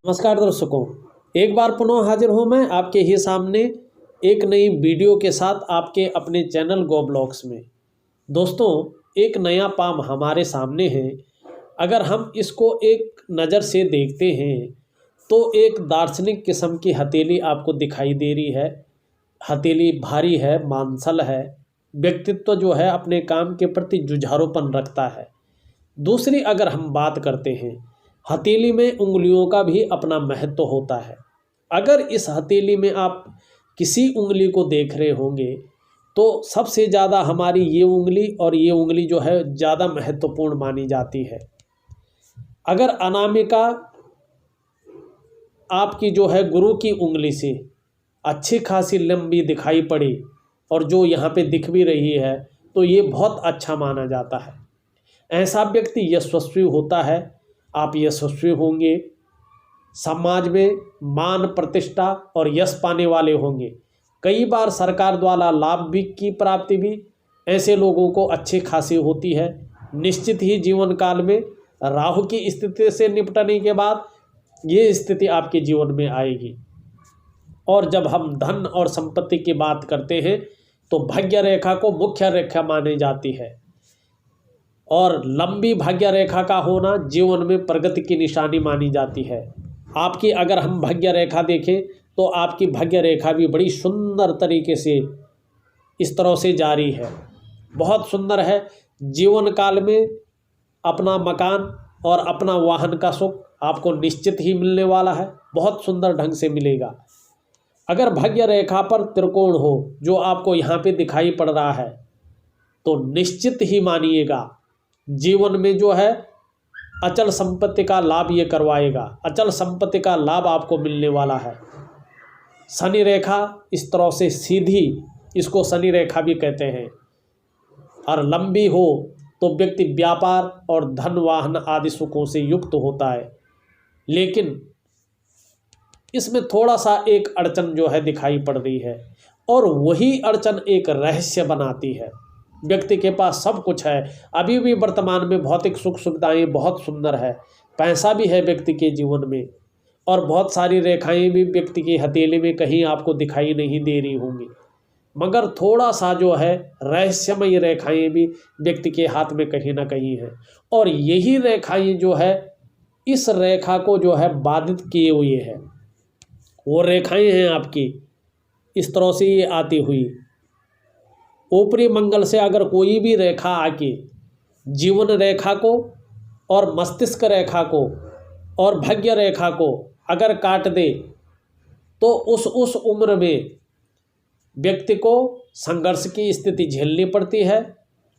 नमस्कार दर्शकों, एक बार पुनः हाजिर हूँ मैं आपके ही सामने एक नई वीडियो के साथ आपके अपने चैनल गो ब्लॉग्स में। दोस्तों, एक नया पाम हमारे सामने है। अगर हम इसको एक नज़र से देखते हैं तो एक दार्शनिक किस्म की हथेली आपको दिखाई दे रही है। हथेली भारी है, मांसल है, व्यक्तित्व जो है अपने काम के प्रति जुझारूपन रखता है। दूसरी अगर हम बात करते हैं, हथेली में उंगलियों का भी अपना महत्व होता है। अगर इस हथेली में आप किसी उंगली को देख रहे होंगे तो सबसे ज़्यादा हमारी ये उंगली और ये उंगली जो है ज़्यादा महत्वपूर्ण मानी जाती है। अगर अनामिका आपकी जो है गुरु की उंगली से अच्छी खासी लंबी दिखाई पड़ी और जो यहाँ पे दिख भी रही है तो ये बहुत अच्छा माना जाता है। ऐसा व्यक्ति यशस्वी होता है। आप यशस्वी होंगे, समाज में मान प्रतिष्ठा और यश पाने वाले होंगे। कई बार सरकार द्वारा लाभ भी की प्राप्ति भी ऐसे लोगों को अच्छी खासी होती है। निश्चित ही जीवन काल में राहु की स्थिति से निपटने के बाद ये स्थिति आपके जीवन में आएगी। और जब हम धन और संपत्ति की बात करते हैं तो भाग्य रेखा को मुख्य रेखा मानी जाती है और लंबी भाग्य रेखा का होना जीवन में प्रगति की निशानी मानी जाती है। आपकी अगर हम भाग्य रेखा देखें तो आपकी भाग्य रेखा भी बड़ी सुंदर तरीके से इस तरह से जारी है, बहुत सुंदर है। जीवन काल में अपना मकान और अपना वाहन का सुख आपको निश्चित ही मिलने वाला है, बहुत सुंदर ढंग से मिलेगा। अगर भाग्य रेखा पर त्रिकोण हो जो आपको यहाँ पे दिखाई पड़ रहा है तो निश्चित ही मानिएगा जीवन में जो है अचल संपत्ति का लाभ ये करवाएगा। अचल संपत्ति का लाभ आपको मिलने वाला है। शनि रेखा इस तरह से सीधी, इसको शनि रेखा भी कहते हैं, और लंबी हो तो व्यक्ति व्यापार और धन वाहन आदि सुखों से युक्त होता है। लेकिन इसमें थोड़ा सा एक अड़चन जो है दिखाई पड़ रही है और वही अड़चन एक रहस्य बनाती है। व्यक्ति के पास सब कुछ है, अभी भी वर्तमान में भौतिक सुख सुविधाएं बहुत सुंदर है, पैसा भी है व्यक्ति के जीवन में और बहुत सारी रेखाएं भी व्यक्ति की हथेली में कहीं आपको दिखाई नहीं दे रही होंगी, मगर थोड़ा सा जो है रहस्यमय रेखाएं भी व्यक्ति के हाथ में कहीं ना कहीं है। और यही रेखाएं जो है इस रेखा को जो है बाधित किए हुए है। वो रेखाएं हैं आपकी इस तरह से ये आती हुई। ऊपरी मंगल से अगर कोई भी रेखा आके जीवन रेखा को और मस्तिष्क रेखा को और भाग्य रेखा को अगर काट दे तो उस उम्र में व्यक्ति को संघर्ष की स्थिति झेलनी पड़ती है।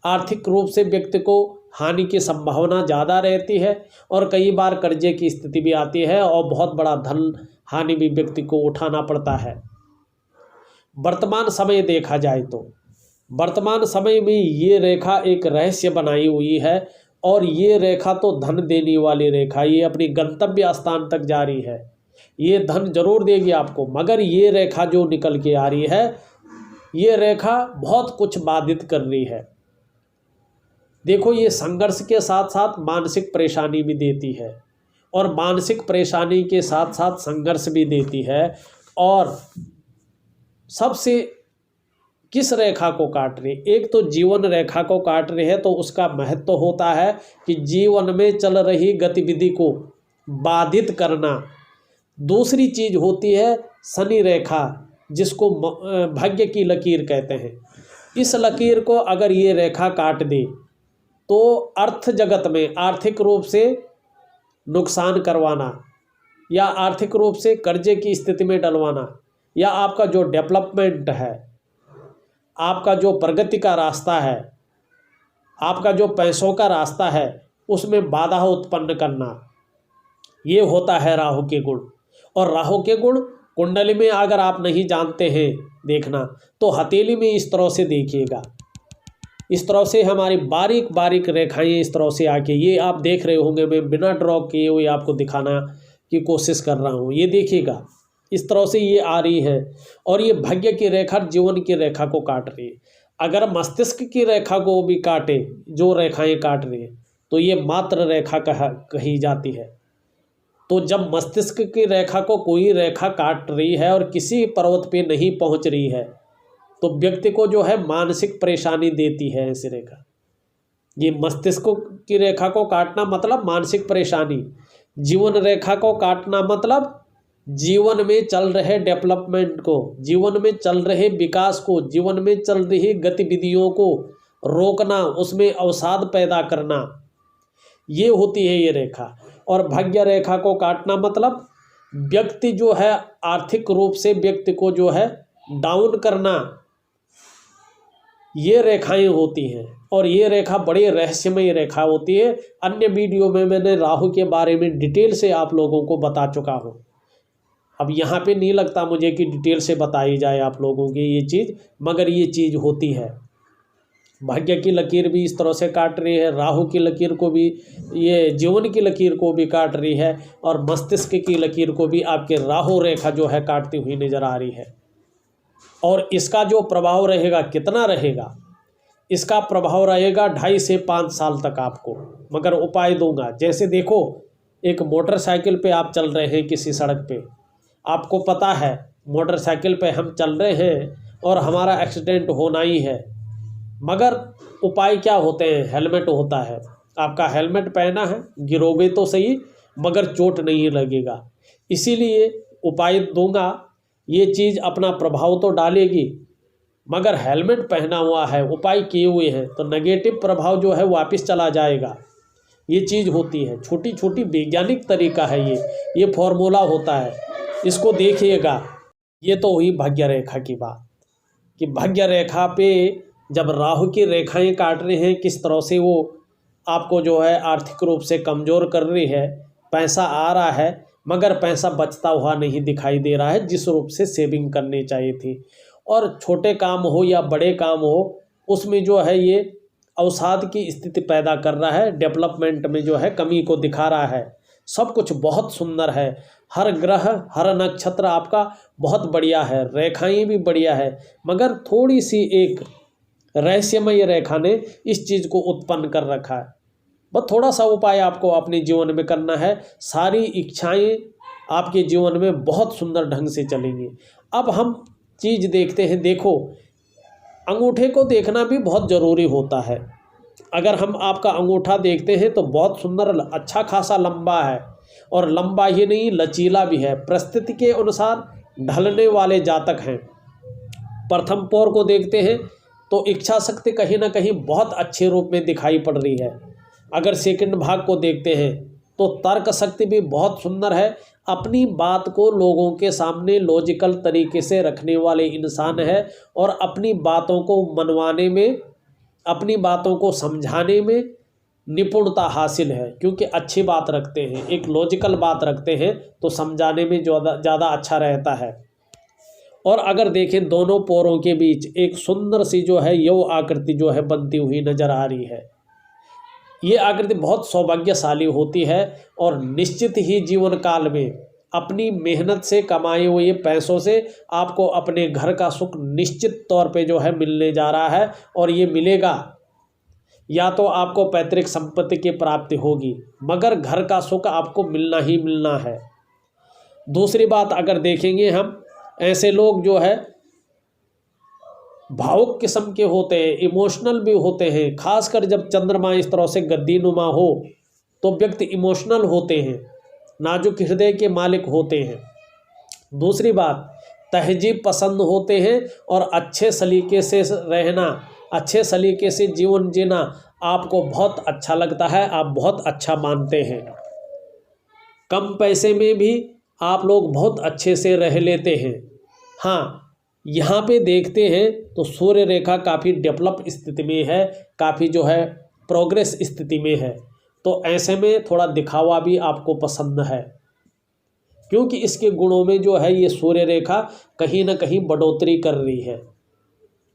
आर्थिक रूप से व्यक्ति को हानि की संभावना ज़्यादा रहती है और कई बार कर्जे की स्थिति भी आती है और बहुत बड़ा धन हानि भी व्यक्ति को उठाना पड़ता है। वर्तमान समय देखा जाए तो वर्तमान समय में ये रेखा एक रहस्य बनाई हुई है और ये रेखा तो धन देने वाली रेखा, ये अपनी गंतव्य स्थान तक जा रही है, ये धन जरूर देगी आपको। मगर ये रेखा जो निकल के आ रही है ये रेखा बहुत कुछ बाधित कर रही है। देखो, ये संघर्ष के साथ साथ मानसिक परेशानी भी देती है और मानसिक परेशानी के साथ साथ संघर्ष भी देती है। और सबसे किस रेखा को काट रही, एक तो जीवन रेखा को काट रही है तो उसका महत्व होता है कि जीवन में चल रही गतिविधि को बाधित करना। दूसरी चीज होती है शनि रेखा, जिसको भाग्य की लकीर कहते हैं। इस लकीर को अगर ये रेखा काट दे तो अर्थ जगत में आर्थिक रूप से नुकसान करवाना या आर्थिक रूप से कर्जे की स्थिति में डलवाना या आपका जो डेवलपमेंट है, आपका जो प्रगति का रास्ता है, आपका जो पैसों का रास्ता है, उसमें बाधा उत्पन्न करना, ये होता है राहु के गुण। और राहु के गुण कुंडली में अगर आप नहीं जानते हैं देखना तो हथेली में इस तरह से देखिएगा, इस तरह से हमारी बारीक बारीक रेखाएं इस तरह से आके, ये आप देख रहे होंगे, मैं बिना ड्रॉ किए हुए आपको दिखाना की कोशिश कर रहा हूँ। ये देखिएगा इस तरह से ये आ रही है और ये भाग्य की रेखा जीवन की रेखा को काट रही है। अगर मस्तिष्क की रेखा को भी काटे, जो रेखाएं काट रही है, तो ये मात्र रेखा कही जाती है। तो जब मस्तिष्क की रेखा को कोई रेखा काट रही है और किसी पर्वत पे नहीं पहुंच रही है तो व्यक्ति को जो है मानसिक परेशानी देती है ऐसी रेखा। ये मस्तिष्क की रेखा को काटना मतलब मानसिक परेशानी, जीवन रेखा को काटना मतलब जीवन में चल रहे डेवलपमेंट को, जीवन में चल रहे विकास को, जीवन में चल रही गतिविधियों को रोकना, उसमें अवसाद पैदा करना, ये होती है ये रेखा। और भाग्य रेखा को काटना मतलब व्यक्ति जो है आर्थिक रूप से व्यक्ति को जो है डाउन करना, ये रेखाएं होती हैं। और ये रेखा बड़ी रहस्यमय रेखा होती है। अन्य वीडियो में मैंने राहु के बारे में डिटेल से आप लोगों को बता चुका हूँ। अब यहाँ पे नहीं लगता मुझे कि डिटेल से बताई जाए आप लोगों की ये चीज़, मगर ये चीज़ होती है। भाग्य की लकीर भी इस तरह से काट रही है, राहु की लकीर को भी, ये जीवन की लकीर को भी काट रही है, और मस्तिष्क की लकीर को भी आपके राहु रेखा जो है काटती हुई नज़र आ रही है। और इसका जो प्रभाव रहेगा कितना रहेगा, इसका प्रभाव रहेगा 2.5 से 5 साल तक आपको। मगर उपाय दूंगा। जैसे देखो, एक मोटरसाइकिल पे आप चल रहे हैं किसी सड़क पे, आपको पता है मोटरसाइकिल पे हम चल रहे हैं और हमारा एक्सीडेंट होना ही है, मगर उपाय क्या होते हैं? हेलमेट होता है, आपका हेलमेट पहना है, गिरोगे तो सही मगर चोट नहीं लगेगा। इसीलिए उपाय दूंगा, ये चीज़ अपना प्रभाव तो डालेगी, मगर हेलमेट पहना हुआ है, उपाय किए हुए हैं, तो नेगेटिव प्रभाव जो है वापस चला जाएगा। ये चीज़ होती है, छोटी छोटी वैज्ञानिक तरीका है ये फॉर्मूला होता है, इसको देखिएगा। ये तो हुई भाग्य रेखा की बात कि भाग्य रेखा पे जब राहु की रेखाएं काट रहे हैं, किस तरह से वो आपको जो है आर्थिक रूप से कमज़ोर कर रही है। पैसा आ रहा है मगर पैसा बचता हुआ नहीं दिखाई दे रहा है जिस रूप से सेविंग करनी चाहिए थी। और छोटे काम हो या बड़े काम हो, उसमें जो है ये अवसाद की स्थिति पैदा कर रहा है, डेवलपमेंट में जो है कमी को दिखा रहा है। सब कुछ बहुत सुंदर है, हर ग्रह हर नक्षत्र आपका बहुत बढ़िया है, रेखाएं भी बढ़िया है, मगर थोड़ी सी एक रहस्यमय रेखा ने इस चीज़ को उत्पन्न कर रखा है। बस थोड़ा सा उपाय आपको अपने जीवन में करना है, सारी इच्छाएं आपके जीवन में बहुत सुंदर ढंग से चलेंगी। अब हम चीज़ देखते हैं। देखो, अंगूठे को देखना भी बहुत ज़रूरी होता है। अगर हम आपका अंगूठा देखते हैं तो बहुत सुंदर, अच्छा खासा लंबा है, और लंबा ही नहीं लचीला भी है, परिस्थिति के अनुसार ढलने वाले जातक हैं। प्रथम पौर को देखते हैं तो इच्छा शक्ति कहीं ना कहीं बहुत अच्छे रूप में दिखाई पड़ रही है। अगर सेकंड भाग को देखते हैं तो तर्क शक्ति भी बहुत सुंदर है, अपनी बात को लोगों के सामने लॉजिकल तरीके से रखने वाले इंसान है, और अपनी बातों को मनवाने में, अपनी बातों को समझाने में निपुणता हासिल है, क्योंकि अच्छी बात रखते हैं, एक लॉजिकल बात रखते हैं तो समझाने में ज़्यादा अच्छा रहता है। और अगर देखें दोनों पोरों के बीच एक सुंदर सी जो है यव आकृति जो है बनती हुई नजर आ रही है। ये आकृति बहुत सौभाग्यशाली होती है, और निश्चित ही जीवन काल में अपनी मेहनत से कमाए हुए पैसों से आपको अपने घर का सुख निश्चित तौर पे जो है मिलने जा रहा है। और ये मिलेगा, या तो आपको पैतृक संपत्ति की प्राप्ति होगी, मगर घर का सुख आपको मिलना ही मिलना है। दूसरी बात अगर देखेंगे हम, ऐसे लोग जो है भावुक किस्म के होते हैं, इमोशनल भी होते हैं, खासकर जब चंद्रमा इस तरह से गद्दीनुमा हो तो व्यक्ति इमोशनल होते हैं, नाजुक हृदय के मालिक होते हैं। दूसरी बात, तहजीब पसंद होते हैं, और अच्छे सलीके से रहना, अच्छे सलीके से जीवन जीना आपको बहुत अच्छा लगता है, आप बहुत अच्छा मानते हैं। कम पैसे में भी आप लोग बहुत अच्छे से रह लेते हैं। हाँ, यहाँ पे देखते हैं तो सूर्य रेखा काफ़ी डेवलप स्थिति में है, काफ़ी जो है प्रोग्रेस स्थिति में है, तो ऐसे में थोड़ा दिखावा भी आपको पसंद है, क्योंकि इसके गुणों में जो है ये सूर्य रेखा कहीं ना कहीं बढ़ोतरी कर रही है।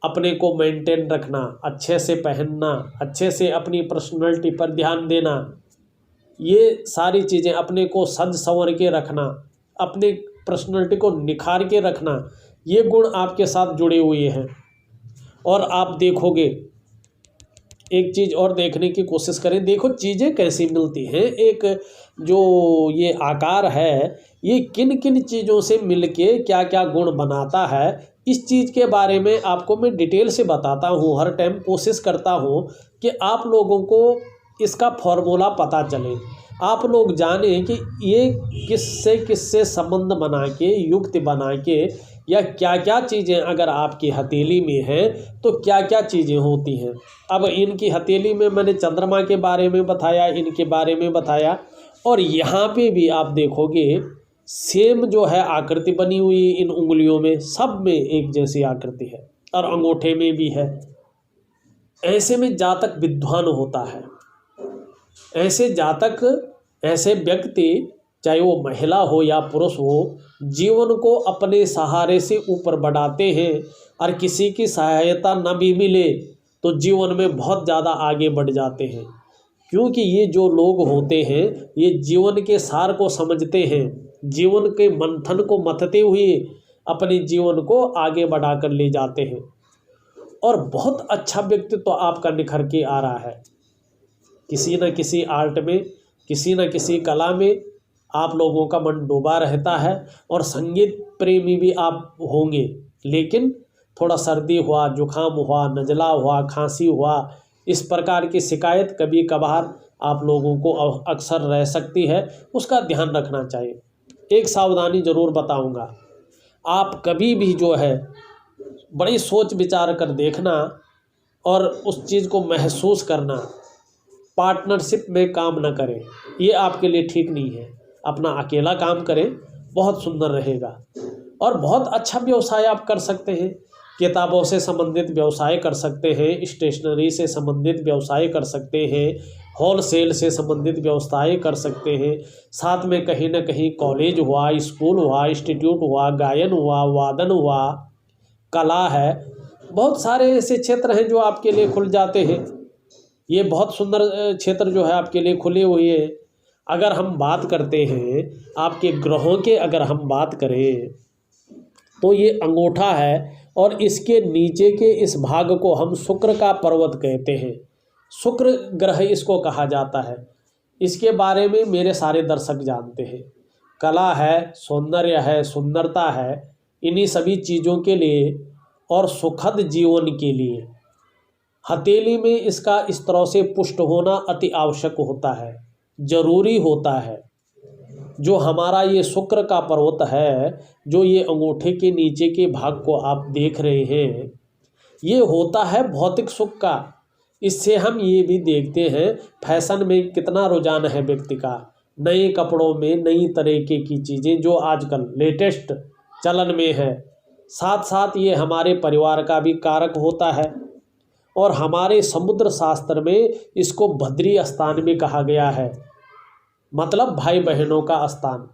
अपने को मेंटेन रखना, अच्छे से पहनना, अच्छे से अपनी पर्सनैलिटी पर ध्यान देना, ये सारी चीज़ें, अपने को सज संवर के रखना, अपने पर्सनैलिटी को निखार के रखना, ये गुण आपके साथ जुड़े हुए हैं। और आप देखोगे एक चीज़ और देखने की कोशिश करें। देखो चीज़ें कैसी मिलती हैं, एक जो ये आकार है ये किन किन चीज़ों से मिलके क्या क्या गुण बनाता है, इस चीज़ के बारे में आपको मैं डिटेल से बताता हूँ। हर टाइम कोशिश करता हूँ कि आप लोगों को इसका फॉर्मूला पता चले, आप लोग जानें कि ये किससे संबंध बना के, युक्त बना के, या क्या क्या चीज़ें अगर आपकी हथेली में हैं तो क्या क्या चीज़ें होती हैं। अब इनकी हथेली में मैंने चंद्रमा के बारे में बताया, इनके बारे में बताया, और यहाँ पे भी आप देखोगे सेम जो है आकृति बनी हुई इन उंगलियों में, सब में एक जैसी आकृति है, और अंगूठे में भी है। ऐसे में जातक विद्वान होता है। ऐसे जातक, ऐसे व्यक्ति, चाहे वो महिला हो या पुरुष हो, जीवन को अपने सहारे से ऊपर बढ़ाते हैं, और किसी की सहायता न भी मिले तो जीवन में बहुत ज़्यादा आगे बढ़ जाते हैं। क्योंकि ये जो लोग होते हैं ये जीवन के सार को समझते हैं, जीवन के मंथन को मथते हुए अपने जीवन को आगे बढ़ा कर ले जाते हैं, और बहुत अच्छा व्यक्तित्व तो आपका निखर के आ रहा है। किसी न किसी आर्ट में, किसी न किसी कला में आप लोगों का मन डूबा रहता है, और संगीत प्रेमी भी आप होंगे, लेकिन थोड़ा सर्दी हुआ, जुखाम हुआ, नज़ला हुआ, खांसी हुआ, इस प्रकार की शिकायत कभी कभार आप लोगों को अक्सर रह सकती है, उसका ध्यान रखना चाहिए। एक सावधानी ज़रूर बताऊंगा, आप कभी भी जो है बड़ी सोच विचार कर देखना और उस चीज़ को महसूस करना। पार्टनरशिप में काम न करें, ये आपके लिए ठीक नहीं है। अपना अकेला काम करें, बहुत सुंदर रहेगा, और बहुत अच्छा व्यवसाय आप कर सकते हैं। किताबों से संबंधित व्यवसाय कर सकते हैं, स्टेशनरी से संबंधित व्यवसाय कर सकते हैं, होलसेल से संबंधित व्यवसाय कर सकते हैं। साथ में कहीं ना कहीं कॉलेज हुआ, स्कूल हुआ, इंस्टीट्यूट हुआ, गायन हुआ, वादन हुआ, कला है, बहुत सारे ऐसे क्षेत्र हैं जो आपके लिए खुल जाते हैं। ये बहुत सुंदर क्षेत्र जो है आपके लिए खुले हुए हैं। अगर हम बात करते हैं आपके ग्रहों के, अगर हम बात करें तो ये अंगूठा है, और इसके नीचे के इस भाग को हम शुक्र का पर्वत कहते हैं। शुक्र ग्रह इसको कहा जाता है। इसके बारे में मेरे सारे दर्शक जानते हैं। कला है, सौंदर्य है, सुंदरता है, इन्हीं सभी चीज़ों के लिए और सुखद जीवन के लिए हथेली में इसका इस तरह से पुष्ट होना अति आवश्यक होता है, जरूरी होता है। जो हमारा ये शुक्र का पर्वत है, जो ये अंगूठे के नीचे के भाग को आप देख रहे हैं, ये होता है भौतिक सुख का। इससे हम ये भी देखते हैं फैशन में कितना रुझान है व्यक्ति का, नए कपड़ों में नई तरीके की चीज़ें जो आजकल लेटेस्ट चलन में है। साथ साथ ये हमारे परिवार का भी कारक होता है, और हमारे समुद्र शास्त्र में इसको भद्री स्थान भी कहा गया है, मतलब भाई बहनों का स्थान।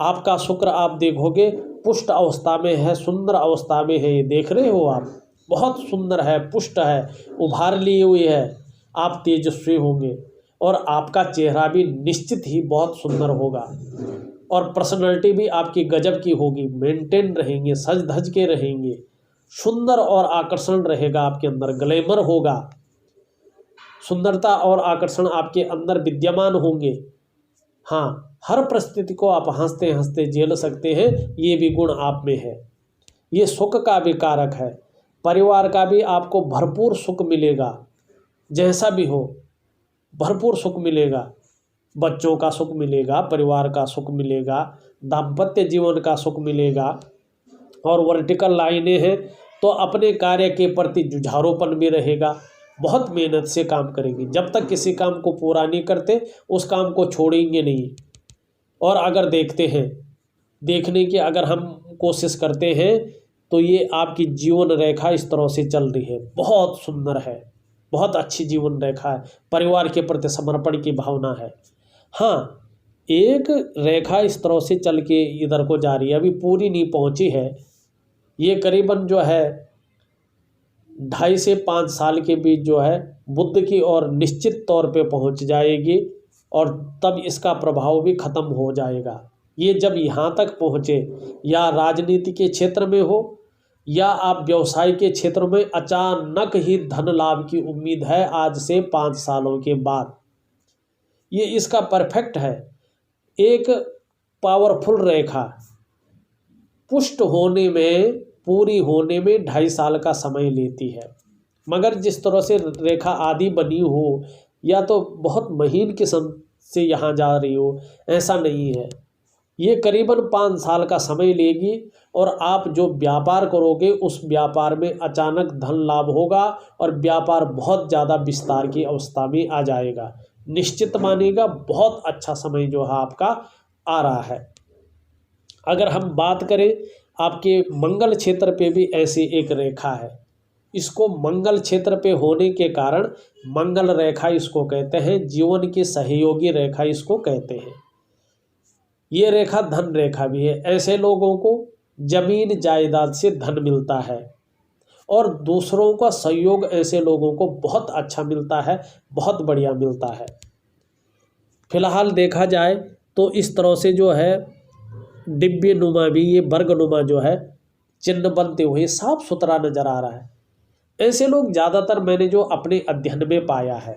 आपका शुक्र आप देखोगे पुष्ट अवस्था में है, सुंदर अवस्था में है, ये देख रहे हो आप, बहुत सुंदर है, पुष्ट है, उभार लिए हुए है, आप तेजस्वी होंगे, और आपका चेहरा भी निश्चित ही बहुत सुंदर होगा, और पर्सनैलिटी भी आपकी गजब की होगी, मेंटेन रहेंगे, सज धज के रहेंगे, सुंदर और आकर्षण रहेगा आपके अंदर, ग्लैमर होगा, सुंदरता और आकर्षण आपके अंदर विद्यमान होंगे। हाँ, हर परिस्थिति को आप हंसते हंसते झेल सकते हैं, ये भी गुण आप में है। ये सुख का भी कारक है, परिवार का भी आपको भरपूर सुख मिलेगा, जैसा भी हो भरपूर सुख मिलेगा। बच्चों का सुख मिलेगा, परिवार का सुख मिलेगा, दाम्पत्य जीवन का सुख मिलेगा, और वर्टिकल लाइनें हैं तो अपने कार्य के प्रति जुझारूपन भी रहेगा। बहुत मेहनत से काम करेंगे, जब तक किसी काम को पूरा नहीं करते उस काम को छोड़ेंगे नहीं। और अगर देखते हैं, देखने की अगर हम कोशिश करते हैं तो ये आपकी जीवन रेखा इस तरह से चल रही है, बहुत सुंदर है, बहुत अच्छी जीवन रेखा है, परिवार के प्रति समर्पण की भावना है। हाँ, एक रेखा इस तरह से चल के इधर को जा रही है, अभी पूरी नहीं पहुंची है, ये करीबन जो है 2.5 से 5 साल के बीच जो है बुध की ओर निश्चित तौर पे पहुंच जाएगी, और तब इसका प्रभाव भी ख़त्म हो जाएगा। ये जब यहाँ तक पहुँचे, या राजनीति के क्षेत्र में हो, या आप व्यवसाय के क्षेत्र में अचानक ही धन लाभ की उम्मीद है आज से 5 सालों के बाद, ये इसका परफेक्ट है। एक पावरफुल रेखा पुष्ट होने में, पूरी होने में 2.5 साल का समय लेती है, मगर जिस तरह से रेखा आदि बनी हो या तो बहुत महीन किस्म से यहाँ जा रही हो, ऐसा नहीं है। ये करीबन 5 साल का समय लेगी और आप जो व्यापार करोगे उस व्यापार में अचानक धन लाभ होगा और व्यापार बहुत ज़्यादा विस्तार की अवस्था में आ जाएगा। निश्चित मानिएगा बहुत अच्छा समय जो है आपका आ रहा है। अगर हम बात करें आपके मंगल क्षेत्र पे भी ऐसी एक रेखा है, इसको मंगल क्षेत्र पे होने के कारण मंगल रेखा इसको कहते हैं, जीवन की सहयोगी रेखा इसको कहते हैं। ये रेखा धन रेखा भी है। ऐसे लोगों को जमीन जायदाद से धन मिलता है और दूसरों का सहयोग ऐसे लोगों को बहुत अच्छा मिलता है, बहुत बढ़िया मिलता है। फिलहाल देखा जाए तो इस तरह से जो है डिब्बे नुमा भी, ये वर्ग नुमा जो है चिन्ह बनते हुए साफ सुथरा नजर आ रहा है। ऐसे लोग ज़्यादातर मैंने जो अपने अध्ययन में पाया है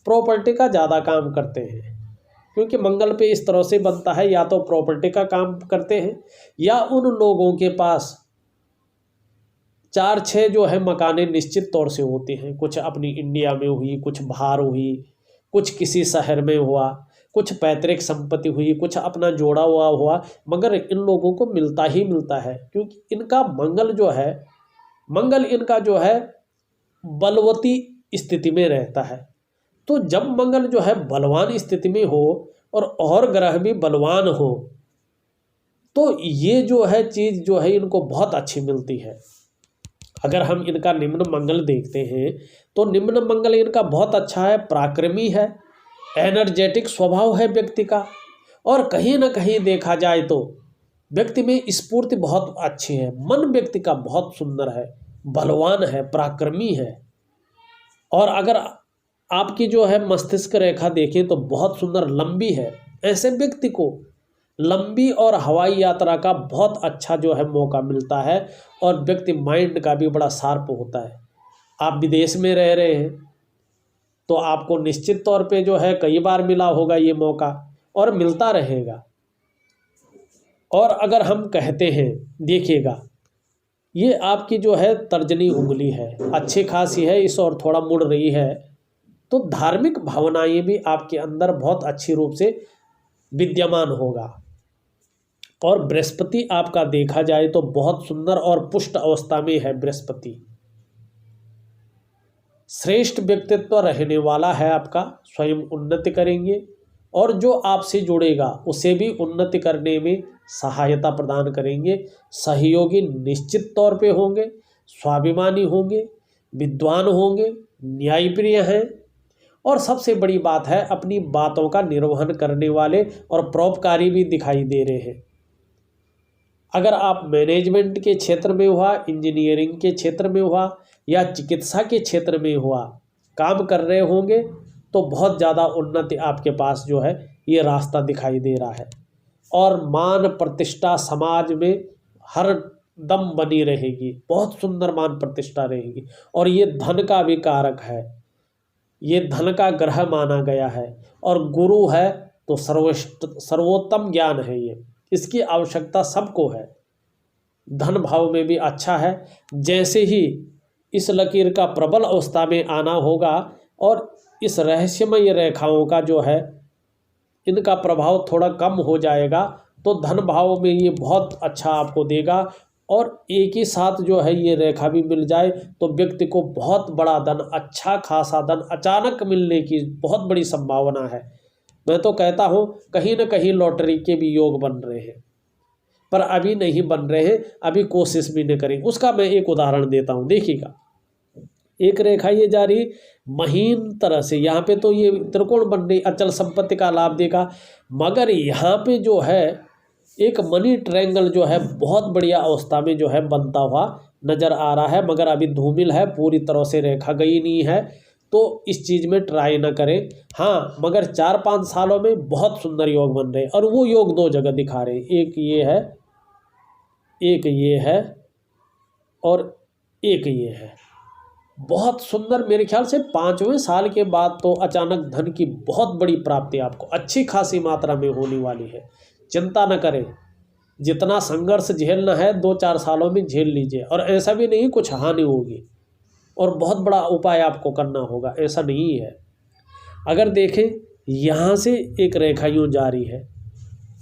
प्रॉपर्टी का ज़्यादा काम करते हैं, क्योंकि मंगल पे इस तरह से बनता है, या तो प्रॉपर्टी का काम करते हैं या उन लोगों के पास 4-6 जो है मकानें निश्चित तौर से होते हैं। कुछ अपनी इंडिया में हुई, कुछ बाहर हुई, कुछ किसी शहर में हुआ, कुछ पैतृक संपत्ति हुई, कुछ अपना जोड़ा हुआ, मगर इन लोगों को मिलता ही मिलता है, क्योंकि इनका मंगल जो है, मंगल इनका जो है बलवती स्थिति में रहता है। तो जब मंगल जो है बलवान स्थिति में हो और ग्रह भी बलवान हो तो ये जो है चीज़ जो है इनको बहुत अच्छी मिलती है। अगर हम इनका निम्न मंगल देखते हैं तो निम्न मंगल इनका बहुत अच्छा है, पराक्रमी है, एनर्जेटिक स्वभाव है व्यक्ति का, और कहीं ना कहीं देखा जाए तो व्यक्ति में स्फूर्ति बहुत अच्छी है, मन व्यक्ति का बहुत सुंदर है, बलवान है, पराक्रमी है। और अगर आपकी जो है मस्तिष्क रेखा देखें तो बहुत सुंदर लंबी है। ऐसे व्यक्ति को लंबी और हवाई यात्रा का बहुत अच्छा जो है मौका मिलता है और व्यक्ति माइंड का भी बड़ा शार्प होता है। आप विदेश में रह रहे हैं तो आपको निश्चित तौर पे जो है कई बार मिला होगा ये मौका और मिलता रहेगा। और अगर हम कहते हैं, देखिएगा ये आपकी जो है तर्जनी उंगली है, अच्छी खासी है, इस और थोड़ा मुड़ रही है, तो धार्मिक भावनाएं भी आपके अंदर बहुत अच्छी रूप से विद्यमान होगा। और बृहस्पति आपका देखा जाए तो बहुत सुंदर और पुष्ट अवस्था में है। बृहस्पति श्रेष्ठ व्यक्तित्व रहने वाला है आपका, स्वयं उन्नति करेंगे और जो आपसे जुड़ेगा उसे भी उन्नति करने में सहायता प्रदान करेंगे। सहयोगी निश्चित तौर पे होंगे, स्वाभिमानी होंगे, विद्वान होंगे, न्यायप्रिय हैं और सबसे बड़ी बात है अपनी बातों का निर्वहन करने वाले और परोपकारी भी दिखाई दे रहे हैं। अगर आप मैनेजमेंट के क्षेत्र में हुआ, इंजीनियरिंग के क्षेत्र में हुआ या चिकित्सा के क्षेत्र में हुआ काम कर रहे होंगे तो बहुत ज़्यादा उन्नति आपके पास जो है ये रास्ता दिखाई दे रहा है। और मान प्रतिष्ठा समाज में हर दम बनी रहेगी, बहुत सुंदर मान प्रतिष्ठा रहेगी। और ये धन का भी कारक है, ये धन का ग्रह माना गया है और गुरु है तो सर्वोत्तम ज्ञान है ये, इसकी आवश्यकता सबको है। धन भाव में भी अच्छा है। जैसे ही इस लकीर का प्रबल अवस्था में आना होगा और इस रहस्यमय रेखाओं का जो है इनका प्रभाव थोड़ा कम हो जाएगा तो धन भाव में ये बहुत अच्छा आपको देगा। और एक ही साथ जो है ये रेखा भी मिल जाए तो व्यक्ति को बहुत बड़ा धन, अच्छा खासा धन अचानक मिलने की बहुत बड़ी संभावना है। मैं तो कहता हूँ कहीं ना कहीं लॉटरी के भी योग बन रहे हैं, पर अभी नहीं बन रहे हैं, अभी कोशिश भी नहीं करें। उसका मैं एक उदाहरण देता हूँ, देखिएगा। एक रेखा ये जा रही महीन तरह से, यहाँ पे तो ये त्रिकोण बन रही, अचल संपत्ति का लाभ देगा, मगर यहाँ पे जो है एक मनी ट्रायंगल जो है बहुत बढ़िया अवस्था में जो है बनता हुआ नज़र आ रहा है, मगर अभी धूमिल है, पूरी तरह से रेखा गई नहीं है, तो इस चीज़ में ट्राई ना करें। हाँ, मगर 4-5 सालों में बहुत सुंदर योग बन रहे हैं और वो योग 2 जगह दिखा रहे हैं, एक ये है, एक ये है, और एक ये है। बहुत सुंदर, मेरे ख्याल से 5वें साल के बाद तो अचानक धन की बहुत बड़ी प्राप्ति आपको अच्छी खासी मात्रा में होने वाली है। चिंता न करें, जितना संघर्ष झेलना है 2-4 सालों में झेल लीजिए। और ऐसा भी नहीं कुछ हानि होगी और बहुत बड़ा उपाय आपको करना होगा, ऐसा नहीं है। अगर देखें यहाँ से एक रेखा यूँ जा रही है,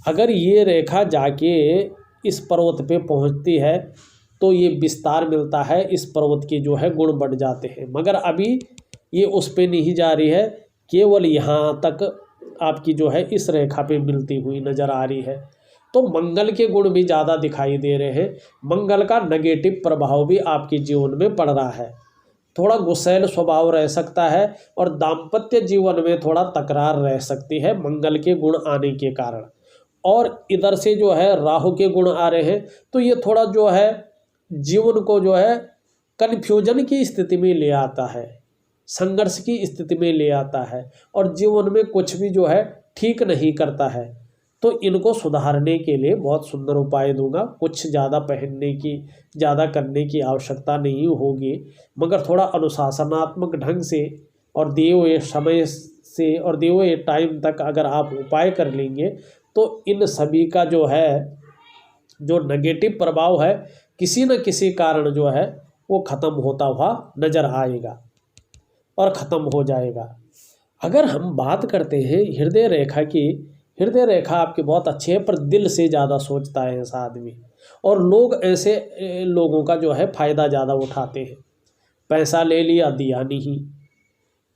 अगर ये रेखा जाके इस पर्वत पे पहुँचती है तो ये विस्तार मिलता है, इस पर्वत के जो है गुण बढ़ जाते हैं। मगर अभी ये उस पे नहीं जा रही है, केवल यहाँ तक आपकी जो है इस रेखा पे मिलती हुई नज़र आ रही है। तो मंगल के गुण भी ज़्यादा दिखाई दे रहे हैं। मंगल का नेगेटिव प्रभाव भी आपके जीवन में पड़ रहा है। थोड़ा गुस्सैल स्वभाव रह सकता है और दाम्पत्य जीवन में थोड़ा तकरार रह सकती है मंगल के गुण आने के कारण। और इधर से जो है राहु के गुण आ रहे हैं, तो ये थोड़ा जो है जीवन को जो है कन्फ्यूजन की स्थिति में ले आता है, संघर्ष की स्थिति में ले आता है और जीवन में कुछ भी जो है ठीक नहीं करता है। तो इनको सुधारने के लिए बहुत सुंदर उपाय दूंगा। कुछ ज़्यादा पहनने की, ज़्यादा करने की आवश्यकता नहीं होगी, मगर थोड़ा अनुशासनात्मक ढंग से और दिए हुए समय से और दिए हुए टाइम तक अगर आप उपाय कर लेंगे तो इन सभी का जो है जो नेगेटिव प्रभाव है किसी न किसी कारण जो है वो ख़त्म होता हुआ नज़र आएगा और ख़त्म हो जाएगा। अगर हम बात करते हैं हृदय रेखा की, हृदय रेखा आपकी बहुत अच्छी है, पर दिल से ज़्यादा सोचता है ऐसा आदमी, और लोग ऐसे लोगों का जो है फ़ायदा ज़्यादा उठाते हैं। पैसा ले लिया, दिया नहीं,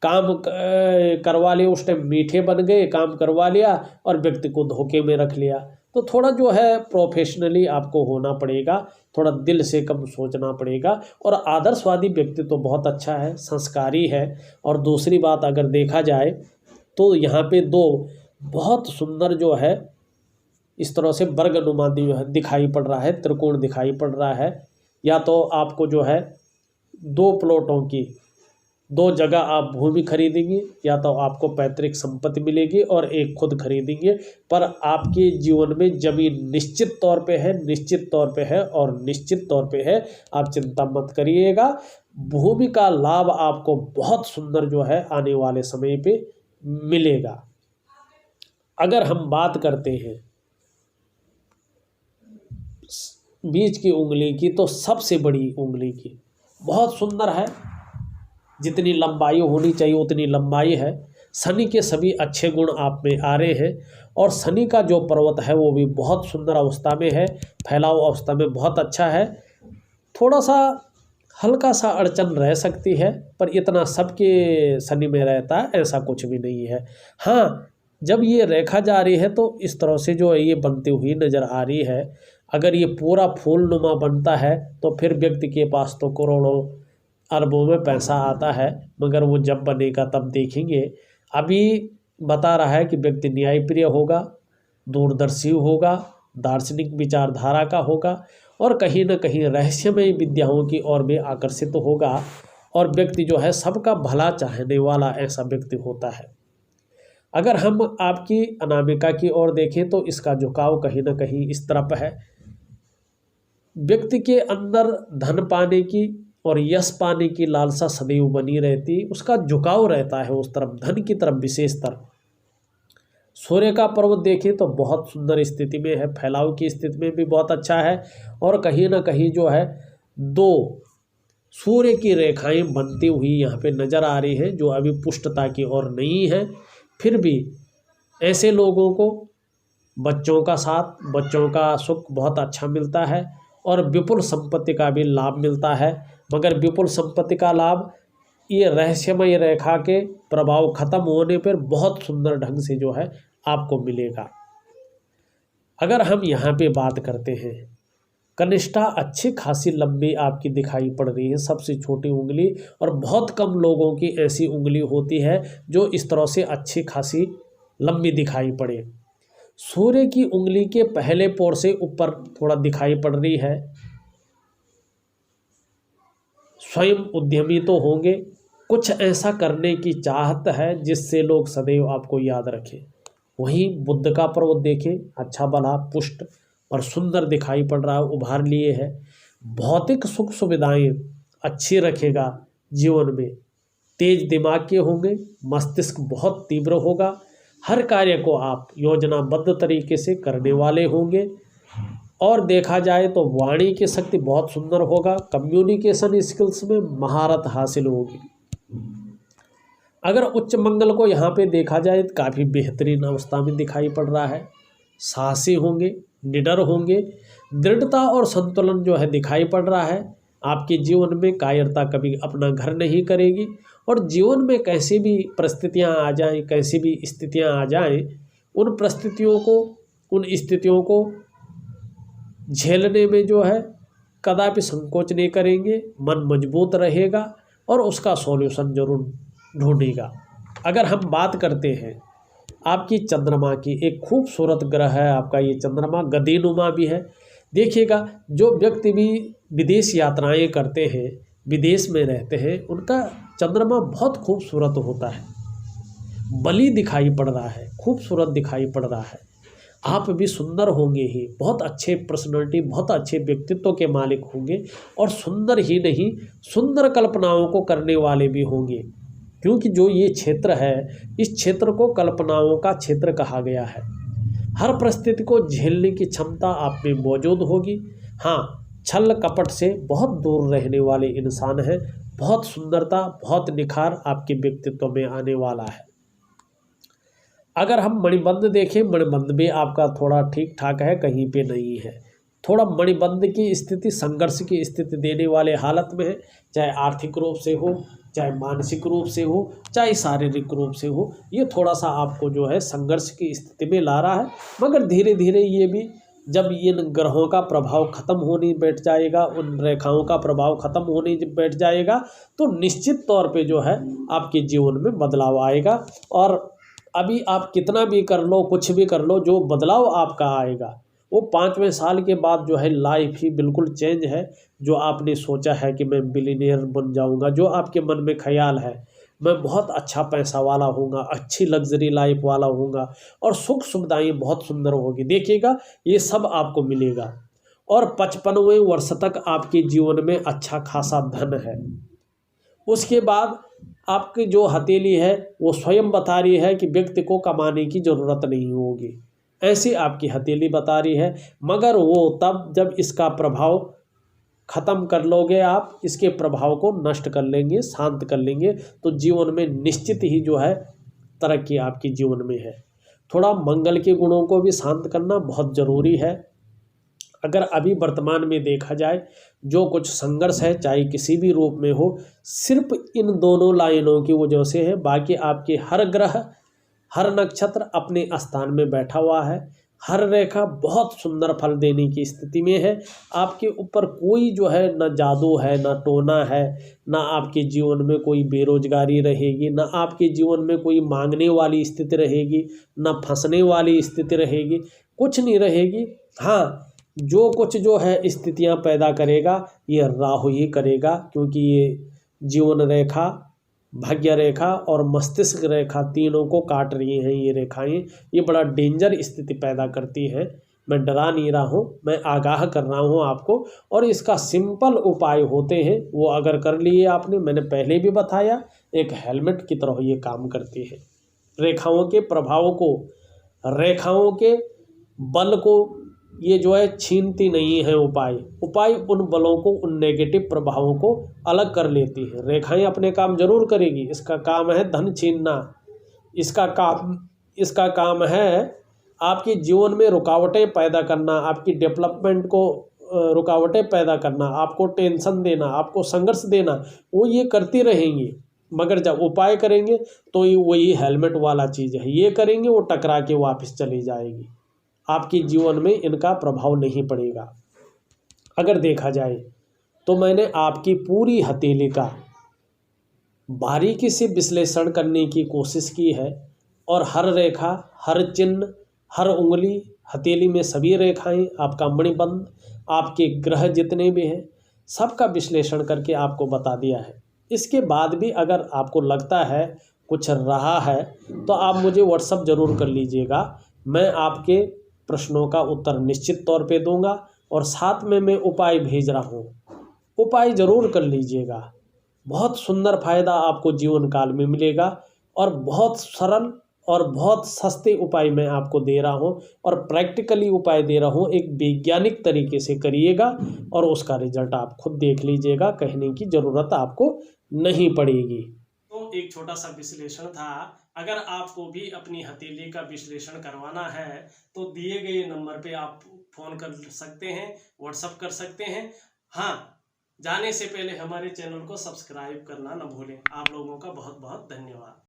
काम करवा लिया, उस टाइम मीठे बन गए, काम करवा लिया और व्यक्ति को धोखे में रख लिया। तो थोड़ा जो है प्रोफेशनली आपको होना पड़ेगा, थोड़ा दिल से कम सोचना पड़ेगा। और आदर्शवादी व्यक्ति तो बहुत अच्छा है, संस्कारी है। और दूसरी बात अगर देखा जाए तो यहाँ पे दो बहुत सुंदर जो है इस तरह से वर्गनुमा जो है दिखाई पड़ रहा है, त्रिकोण दिखाई पड़ रहा है। या तो आपको जो है 2 प्लॉटों की 2 जगह आप भूमि खरीदेंगे, या तो आपको पैतृक संपत्ति मिलेगी और एक खुद खरीदेंगे। पर आपके जीवन में जमीन निश्चित तौर पे है, निश्चित तौर पे है और निश्चित तौर पे है, आप चिंता मत करिएगा। भूमि का लाभ आपको बहुत सुंदर जो है आने वाले समय पे मिलेगा। अगर हम बात करते हैं बीच की उंगली की, तो सबसे बड़ी उंगली की बहुत सुंदर है, जितनी लंबाई होनी चाहिए उतनी लंबाई है। शनि के सभी अच्छे गुण आप में आ रहे हैं और शनि का जो पर्वत है वो भी बहुत सुंदर अवस्था में है, फैलाव अवस्था में बहुत अच्छा है। थोड़ा सा हल्का सा अड़चन रह सकती है, पर इतना सबके शनि में रहता है ऐसा कुछ भी नहीं है। हाँ, जब ये रेखा जा रही है तो इस तरह से जो है ये बनती हुई नज़र आ रही है। अगर ये पूरा फूलनुमा बनता है तो फिर व्यक्ति के पास तो करोड़ों अरबों में पैसा आता है, मगर वो जब बनेगा तब देखेंगे। अभी बता रहा है कि व्यक्ति न्यायप्रिय होगा, दूरदर्शी होगा, दार्शनिक विचारधारा का होगा और कहीं न कहीं रहस्यमय विद्याओं की ओर भी आकर्षित होगा और व्यक्ति जो है सबका भला चाहने वाला ऐसा व्यक्ति होता है। अगर हम आपकी अनामिका की ओर देखें तो इसका झुकाव कहीं न कहीं इस तरफ है। व्यक्ति के अंदर धन पाने की और यश पाने की लालसा सदैव बनी रहती, उसका झुकाव रहता है उस तरफ, धन की तरफ विशेषतर। सूर्य का पर्वत देखें तो बहुत सुंदर स्थिति में है, फैलाव की स्थिति में भी बहुत अच्छा है और कहीं ना कहीं जो है 2 सूर्य की रेखाएं बनती हुई यहाँ पे नज़र आ रही है, जो अभी पुष्टता की ओर नहीं है। फिर भी ऐसे लोगों को बच्चों का साथ, बच्चों का सुख बहुत अच्छा मिलता है और विपुल संपत्ति का भी लाभ मिलता है। मगर विपुल संपत्ति का लाभ ये रहस्यमय रेखा के प्रभाव खत्म होने पर बहुत सुंदर ढंग से जो है आपको मिलेगा। अगर हम यहाँ पे बात करते हैं, कनिष्ठा अच्छी खासी लंबी आपकी दिखाई पड़ रही है, सबसे छोटी उंगली, और बहुत कम लोगों की ऐसी उंगली होती है जो इस तरह से अच्छी खासी लंबी दिखाई पड़े। सूर्य की उंगली के पहले पोर से ऊपर थोड़ा दिखाई पड़ रही है। स्वयं उद्यमी तो होंगे, कुछ ऐसा करने की चाहत है जिससे लोग सदैव आपको याद रखें। वहीं बुध का पर्वत देखें, अच्छा भला पुष्ट और सुंदर दिखाई पड़ रहा है, उभार लिए है। भौतिक सुख सुविधाएं अच्छी रखेगा। जीवन में तेज दिमाग के होंगे, मस्तिष्क बहुत तीव्र होगा, हर कार्य को आप योजनाबद्ध तरीके से करने वाले होंगे। और देखा जाए तो वाणी की शक्ति बहुत सुंदर होगा, कम्युनिकेशन स्किल्स में महारत हासिल होगी। अगर उच्च मंगल को यहाँ पे देखा जाए तो काफ़ी बेहतरीन अवस्था में दिखाई पड़ रहा है। साहसी होंगे, निडर होंगे, दृढ़ता और संतुलन जो है दिखाई पड़ रहा है। आपके जीवन में कायरता कभी अपना घर नहीं करेगी और जीवन में कैसी भी परिस्थितियाँ आ जाएं, कैसी भी स्थितियाँ आ जाएं, उन स्थितियों को झेलने में जो है कदापि संकोच नहीं करेंगे। मन मजबूत रहेगा और उसका सॉल्यूशन जरूर ढूंढेगा। अगर हम बात करते हैं आपकी चंद्रमा की, एक खूबसूरत ग्रह है आपका ये चंद्रमा, गतिनुमा भी है। देखिएगा जो व्यक्ति भी विदेश यात्राएं करते हैं, विदेश में रहते हैं, उनका चंद्रमा बहुत खूबसूरत होता है, बली दिखाई पड़ रहा है, खूबसूरत दिखाई पड़ रहा है। आप भी सुंदर होंगे ही, बहुत अच्छे पर्सनालिटी, बहुत अच्छे व्यक्तित्व के मालिक होंगे और सुंदर ही नहीं, सुंदर कल्पनाओं को करने वाले भी होंगे। क्योंकि जो ये क्षेत्र है, इस क्षेत्र को कल्पनाओं का क्षेत्र कहा गया है। हर परिस्थिति को झेलने की क्षमता आप में मौजूद होगी। हाँ, छल कपट से बहुत दूर रहने वाले इंसान हैं। बहुत सुंदरता, बहुत निखार आपके व्यक्तित्व में आने वाला है। अगर हम मणिबंध देखें, मणिबंध भी आपका थोड़ा ठीक ठाक है, कहीं पे नहीं है। थोड़ा मणिबंध की स्थिति संघर्ष की स्थिति देने वाले हालत में है, चाहे आर्थिक रूप से हो, चाहे मानसिक रूप से हो, चाहे शारीरिक रूप से हो। ये थोड़ा सा आपको जो है संघर्ष की स्थिति में ला रहा है। मगर धीरे धीरे ये भी, जब इन ग्रहों का प्रभाव खत्म होने बैठ जाएगा, उन रेखाओं का प्रभाव खत्म होने बैठ जाएगा, तो निश्चित तौर पे जो है आपके जीवन में बदलाव आएगा। और अभी आप कितना भी कर लो, कुछ भी कर लो, जो बदलाव आपका आएगा वो 5वें साल के बाद जो है लाइफ ही बिल्कुल चेंज है। जो आपने सोचा है कि मैं बिलीनियर बन जाऊंगा, जो आपके मन में ख्याल है मैं बहुत अच्छा पैसा वाला होऊंगा, अच्छी लग्जरी लाइफ वाला होऊंगा और सुख सुविधाएं बहुत सुंदर होगी, देखिएगा ये सब आपको मिलेगा। और 55वें वर्ष तक आपके जीवन में अच्छा खासा धन है। उसके बाद आपकी जो हथेली है वो स्वयं बता रही है कि व्यक्ति को कमाने की ज़रूरत नहीं होगी, ऐसी आपकी हथेली बता रही है। मगर वो तब जब इसका प्रभाव ख़त्म कर लोगे, आप इसके प्रभाव को नष्ट कर लेंगे, शांत कर लेंगे, तो जीवन में निश्चित ही जो है तरक्की आपके जीवन में है। थोड़ा मंगल के गुणों को भी शांत करना बहुत ज़रूरी है। अगर अभी वर्तमान में देखा जाए जो कुछ संघर्ष है, चाहे किसी भी रूप में हो, सिर्फ इन दोनों लाइनों की वजह से है। बाकी आपके हर ग्रह, हर नक्षत्र अपने स्थान में बैठा हुआ है, हर रेखा बहुत सुंदर फल देने की स्थिति में है। आपके ऊपर कोई जो है न जादू है, न टोना है, ना आपके जीवन में कोई बेरोजगारी रहेगी, ना आपके जीवन में कोई मांगने वाली स्थिति रहेगी, ना फंसने वाली स्थिति रहेगी, कुछ नहीं रहेगी। हाँ, जो कुछ जो है स्थितियां पैदा करेगा ये राहु ही करेगा, क्योंकि ये जीवन रेखा, भाग्य रेखा और मस्तिष्क रेखा तीनों को काट रही हैं ये रेखाएं। ये बड़ा डेंजर स्थिति पैदा करती हैं। मैं डरा नहीं रहा हूँ, मैं आगाह कर रहा हूँ आपको। और इसका सिंपल उपाय होते हैं, वो अगर कर लिए आपने, मैंने पहले भी बताया, एक हेलमेट की तरह ये काम करती है। रेखाओं के प्रभाव को, रेखाओं के बल को ये जो है छीनती नहीं है। उपाय उन बलों को, उन नेगेटिव प्रभावों को अलग कर लेती है। रेखाएं अपने काम जरूर करेगी, इसका काम है धन छीनना, इसका काम है आपके जीवन में रुकावटें पैदा करना, आपकी डेवलपमेंट को रुकावटें पैदा करना, आपको टेंशन देना, आपको संघर्ष देना, वो ये करती रहेंगी। मगर जब उपाय करेंगे तो ये वही हेलमेट वाला चीज़ है, ये करेंगे वो टकरा के वापस चली जाएगी, आपके जीवन में इनका प्रभाव नहीं पड़ेगा। अगर देखा जाए तो मैंने आपकी पूरी हथेली का बारीकी से विश्लेषण करने की कोशिश की है और हर रेखा, हर चिन्ह, हर उंगली, हथेली में सभी रेखाएं, आपका मणिबंध, आपके ग्रह जितने भी हैं, सबका विश्लेषण करके आपको बता दिया है। इसके बाद भी अगर आपको लगता है कुछ रहा है तो आप मुझे व्हाट्सएप ज़रूर कर लीजिएगा, मैं आपके प्रश्नों का उत्तर निश्चित तौर पे दूंगा। और साथ में मैं उपाय भेज रहा हूँ, उपाय ज़रूर कर लीजिएगा। बहुत सुंदर फायदा आपको जीवन काल में मिलेगा और बहुत सरल और बहुत सस्ते उपाय मैं आपको दे रहा हूँ और प्रैक्टिकली उपाय दे रहा हूँ। एक वैज्ञानिक तरीके से करिएगा और उसका रिजल्ट आप खुद देख लीजिएगा, कहने की ज़रूरत आपको नहीं पड़ेगी। तो एक छोटा सा विश्लेषण था। अगर आपको भी अपनी हथेली का विश्लेषण करवाना है तो दिए गए नंबर पे आप फ़ोन कर सकते हैं, व्हाट्सअप कर सकते हैं। हाँ, जाने से पहले हमारे चैनल को सब्सक्राइब करना न भूलें। आप लोगों का बहुत बहुत धन्यवाद।